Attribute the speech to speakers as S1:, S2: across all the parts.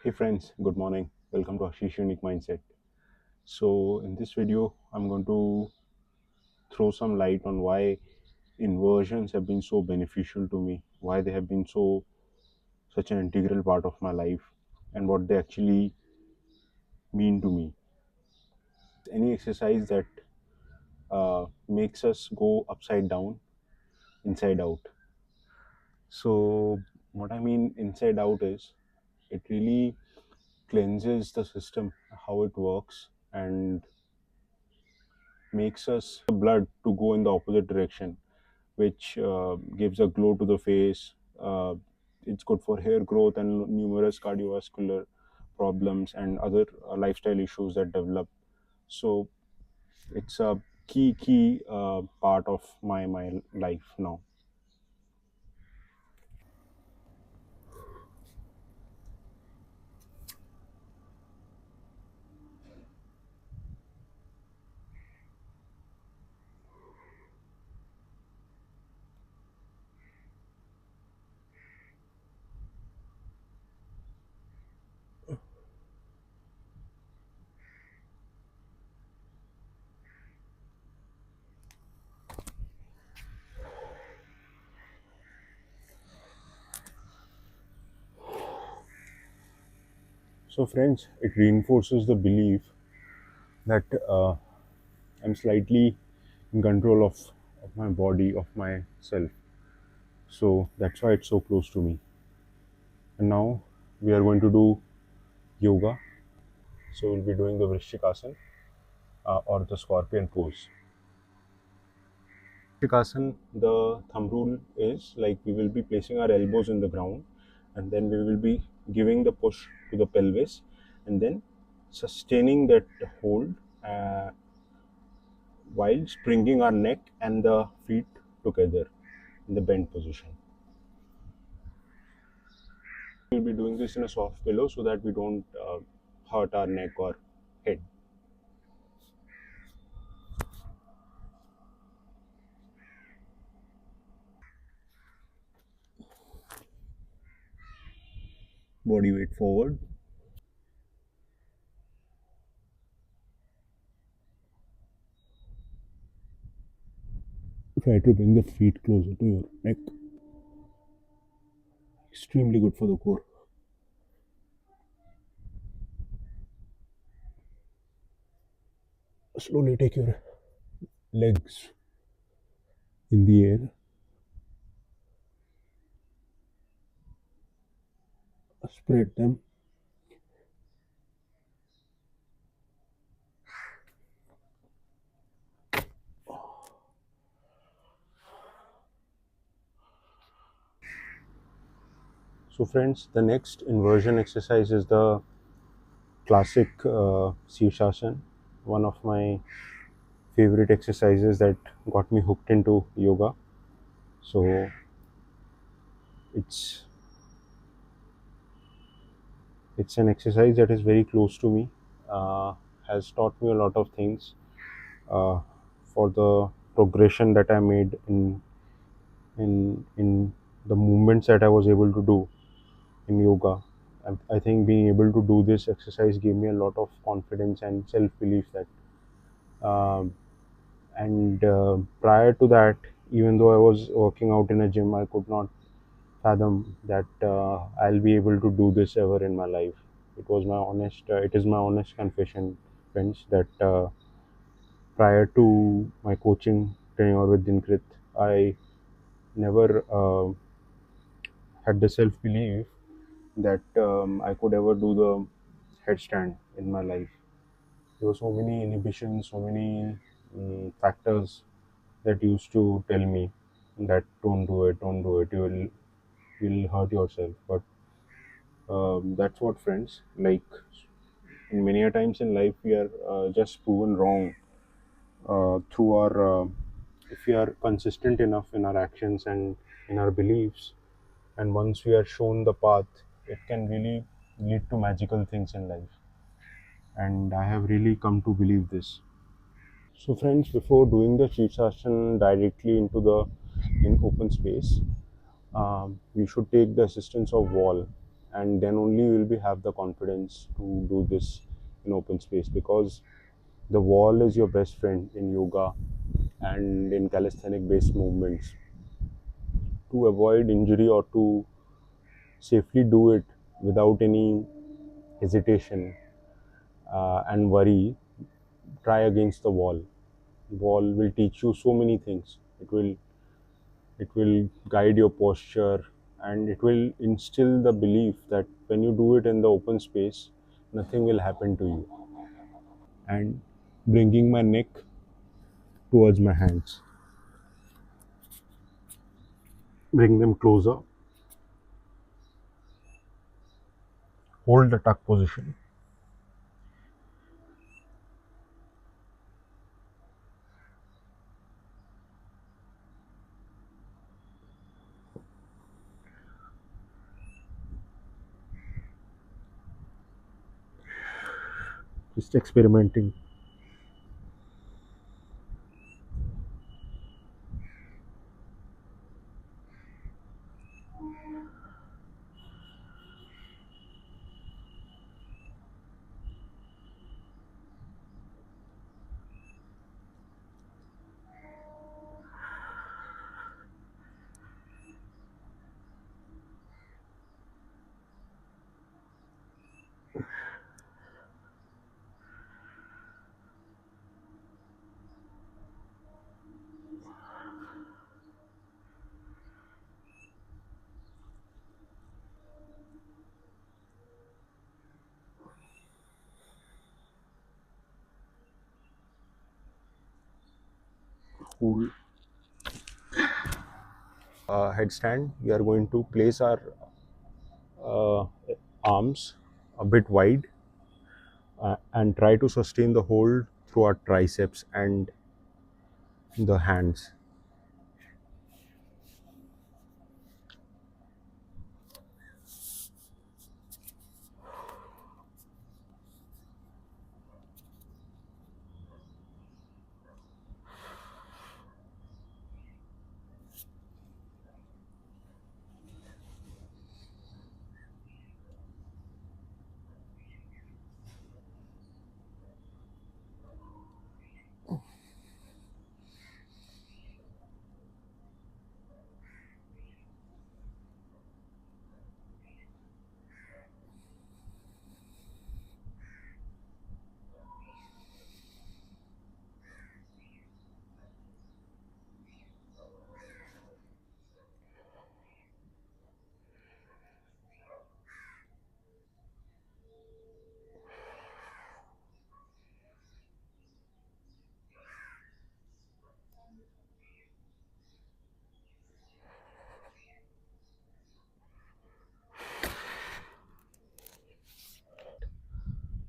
S1: Hey friends, good morning. Welcome to Ashish Unique Mindset. So, in this video, I'm going to throw some light on why inversions have been so beneficial to me, why they have been such an integral part of my life, and what they actually mean to me. Any exercise that makes us go upside down, inside out. So, what I mean inside out is it really cleanses the system, how it works, and makes us blood to go in the opposite direction, which gives a glow to the face. It's good for hair growth and numerous cardiovascular problems and other lifestyle issues that develop. So it's a key part of my life now. So friends, it reinforces the belief that I'm slightly in control of my body, of myself. So that's why it's so close to me. And now we are going to do yoga. So we'll be doing the Vrishikasana or the scorpion pose. Vrishikasana, the thumb rule is like we will be placing our elbows in the ground, and then we will be giving the push to the pelvis and then sustaining that hold uh, while bringing our neck and the feet together in the bent position. We'll be doing this in a soft pillow so that we don't hurt our neck or head. Body weight forward. Try to bring the feet closer to your neck. Extremely good for the core. Slowly take your legs in the air, spread them. So friends, the next inversion exercise is the classic Sirshasana, one of my favorite exercises that got me hooked into yoga. So it's it's an exercise that is very close to me, has taught me a lot of things uh, for the progression that I made in the movements that I was able to do in yoga. I think being able to do this exercise gave me a lot of confidence and self belief that. Um and prior to that, even though I was working out in a gym, I could not fathom that I'll be able to do this ever in my life. It is my honest confession, friends, that prior to my coaching tenure with Dinkrit, I never had the self belief that I could ever do the headstand in my life. There were so many inhibitions, so many factors that used to tell me that don't do it, you'll hurt yourself. But that's what, friends, like many a times in life we are just proven wrong through our if we are consistent enough in our actions and in our beliefs, and once we are shown the path, it can really lead to magical things in life, and I have really come to believe this. So friends, before doing the Shirshasana directly into the in open space, we should take the assistance of wall, and then only you will be have the confidence to do this in open space, because the wall is your best friend in yoga and in calisthenic based movements. To avoid injury or to safely do it without any hesitation and worry, try against the wall. Wall will teach you so many things. It will guide your posture, and it will instill the belief that when you do it in the open space, nothing will happen to you. And bringing my neck towards my hands, bring them closer, hold the tuck position. Just experimenting. Hold headstand. We are going to place our uh, arms a bit wide and try to sustain the hold through our triceps and the hands.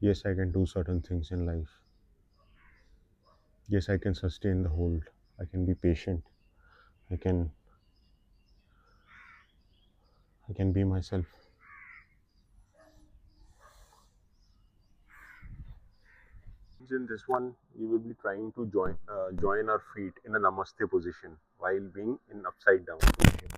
S1: Yes, I can do certain things in life. Yes, I can sustain the hold. I can be patient. I can I can be myself. In this one, we will be trying to join our feet in a namaste position while being in upside down position.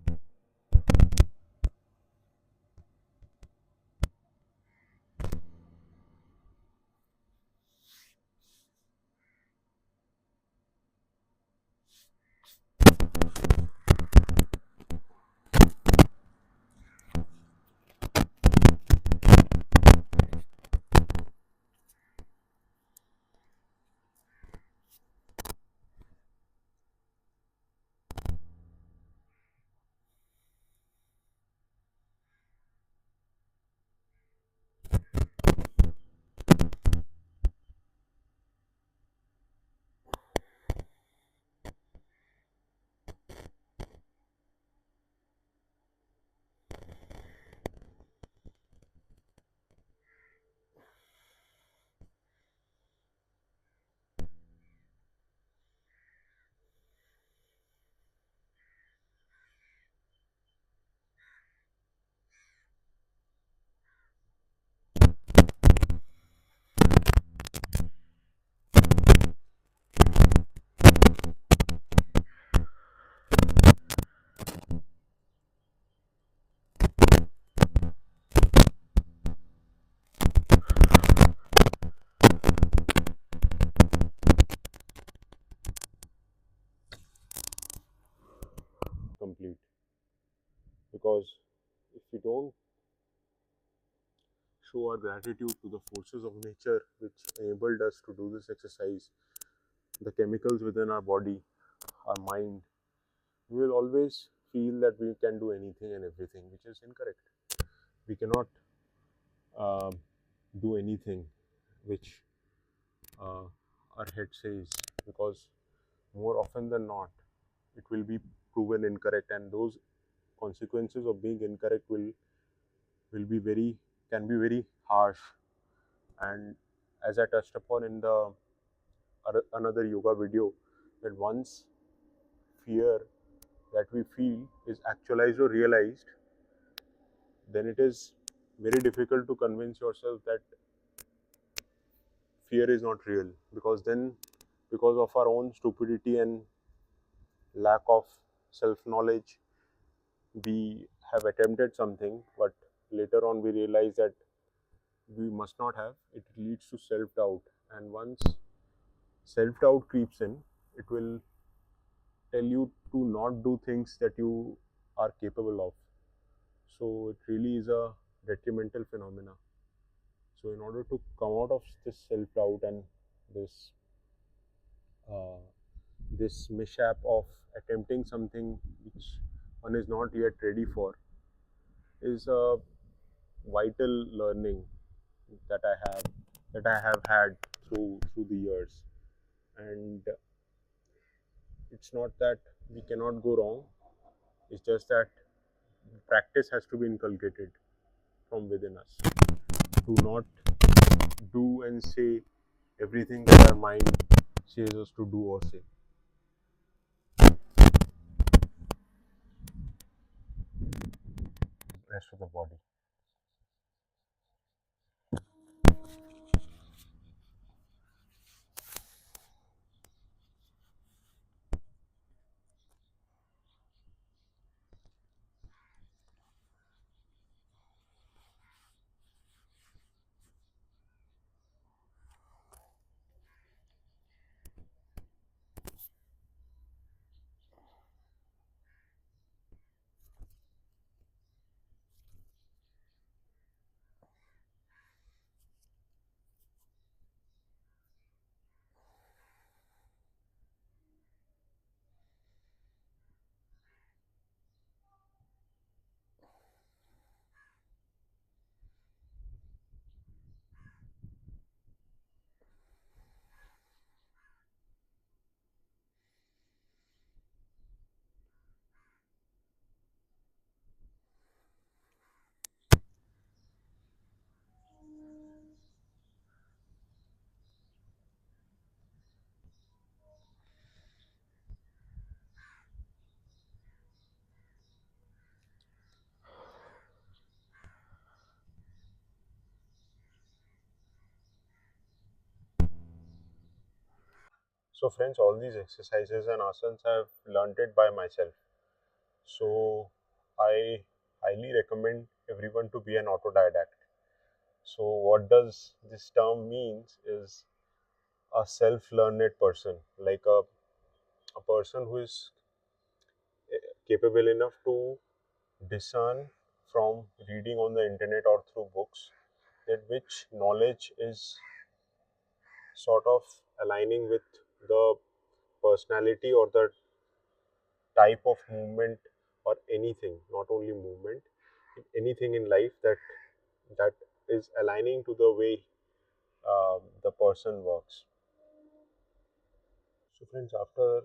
S1: because if we don't show our gratitude to the forces of nature which enabled us to do this exercise, the chemicals within our body, our mind, we will always feel that we can do anything and everything, which is incorrect. We cannot um, do anything which uh, our head says, because more often than not, it will be proven incorrect, and those consequences of being incorrect will be very can be very harsh. And as I touched upon in the another yoga video, that once fear that we feel is actualized or realized, then it is very difficult to convince yourself that fear is not real, because then, because of our own stupidity and lack of self knowledge, we have attempted something, but later on we realize that we must not have. It leads to self doubt, and once self doubt creeps in, it will tell you to not do things that you are capable of. So it really is a detrimental phenomena. So in order to come out of this self doubt and this uh, this mishap of attempting something which one is not yet ready for, is a vital learning that I have had through the years. And it's not that we cannot go wrong, it's just that practice has to be inculcated from within us. Do not do and say everything that our mind says us to do or say. Rest of the body. So, friends, all these exercises and asanas I've learned it by myself. So, I highly recommend everyone to be an autodidact. So, what does this term means is a self-learned person, like a person who is capable enough to discern from reading on the internet or through books that which knowledge is sort of aligning with the personality or the type of movement or anything, not only movement, anything in life that is aligning to the way the person works. So, friends, after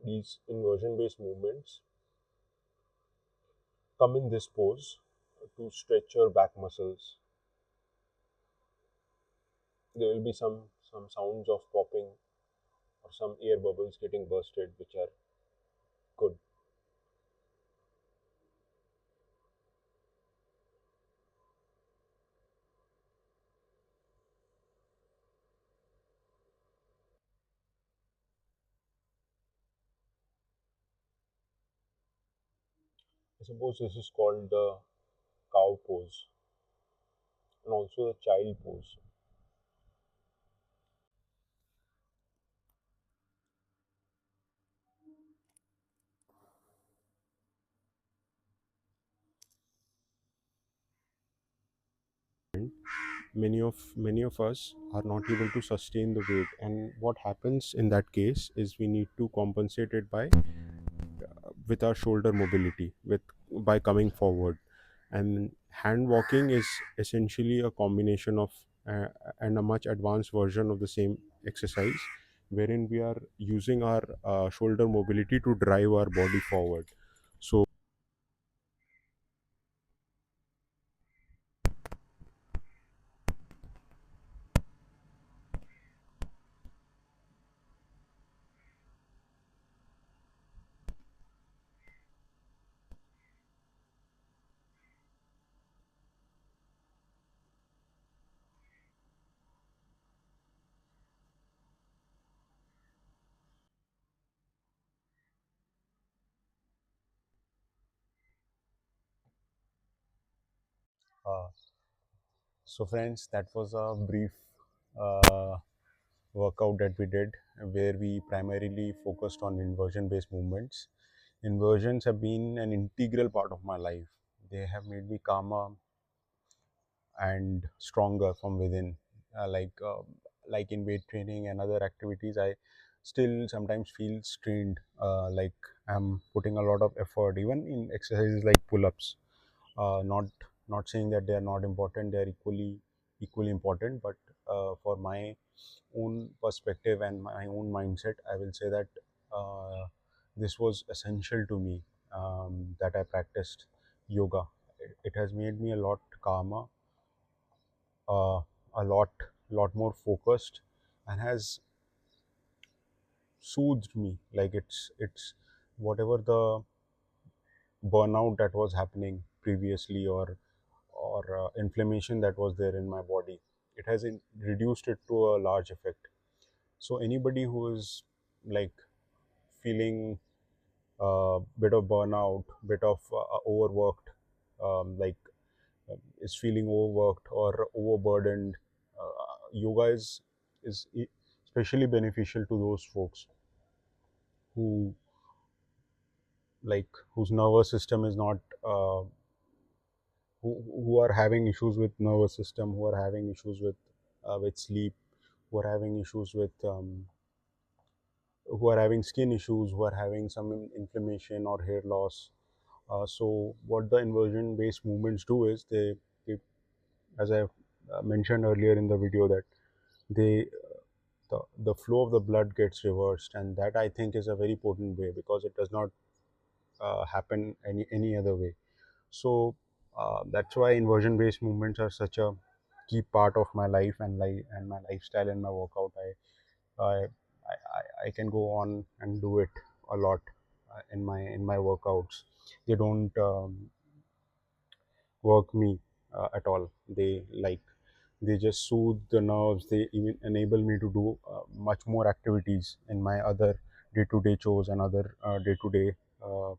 S1: these inversion based movements, come in this pose to stretch your back muscles. There will be some sounds of popping or some air bubbles getting bursted, which are good. I suppose this is called the cow pose and also the child pose. hand, many of us are not able to sustain the weight, and what happens in that case is we need to compensate it by with our shoulder mobility, with by coming forward. And hand walking is essentially a combination of and a much advanced version of the same exercise, wherein we are using our shoulder mobility to drive our body forward. So uh, so friends, that was a brief uh, workout that we did, where we primarily focused on inversion based movements. Inversions have been an integral part of my life. They have made me calmer and stronger from within. Like in weight training and other activities, I still sometimes feel strained, like I'm putting a lot of effort, even in exercises like pull-ups. Not saying that they are not important; they are equally important. But for my own perspective and my own mindset, I will say that uh, this was essential to me, that I practiced yoga. It has made me a lot calmer, uh, a lot more focused, and has soothed me. Like it's whatever the burnout that was happening previously, or inflammation that was there in my body, it has reduced it to a large effect. So anybody who is like feeling a bit of burnout, bit of overworked, like is feeling overworked or overburdened, yoga is especially beneficial to those folks who like whose nervous system is not who are having issues with nervous system, who are having issues with sleep, who are having issues with who are having skin issues, who are having some inflammation or hair loss. So what the inversion based movements do is they, as I mentioned earlier in the video, that they the flow of the blood gets reversed, and that I think is a very potent way, because it does not happen any other way. So that's why inversion based movements are such a key part of my life and my lifestyle and my workout. I, I can go on and do it a lot in my workouts. They don't work me at all. They just soothe the nerves. They even enable me to do much more activities in my other day-to-day chores and other day-to-day uh,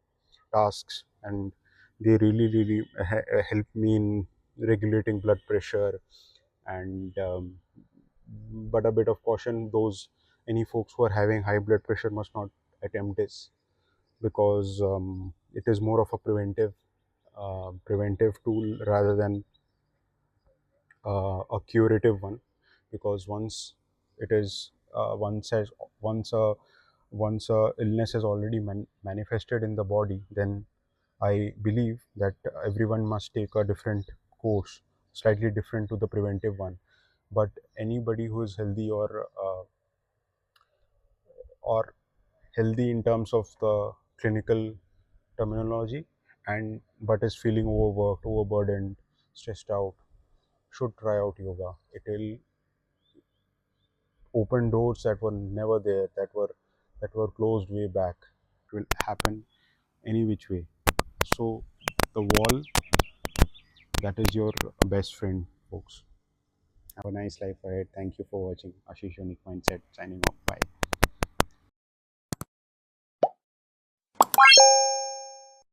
S1: tasks, and they really help me in regulating blood pressure. And but a bit of caution: those any folks who are having high blood pressure must not attempt this, because it is more of a preventive tool rather than a curative one. Because once it is once has once a illness has already manifested in the body, then I believe that everyone must take a different course, slightly different to the preventive one. But anybody who is healthy, or healthy in terms of the clinical terminology, and but is feeling overworked, overburdened, stressed out, should try out yoga. It will open doors that were never there, that were closed way back. It will happen any which way. So the wall, that is your best friend, folks. Have a nice life ahead. Thank you for watching. Ashish Unique Mindset signing off. Bye.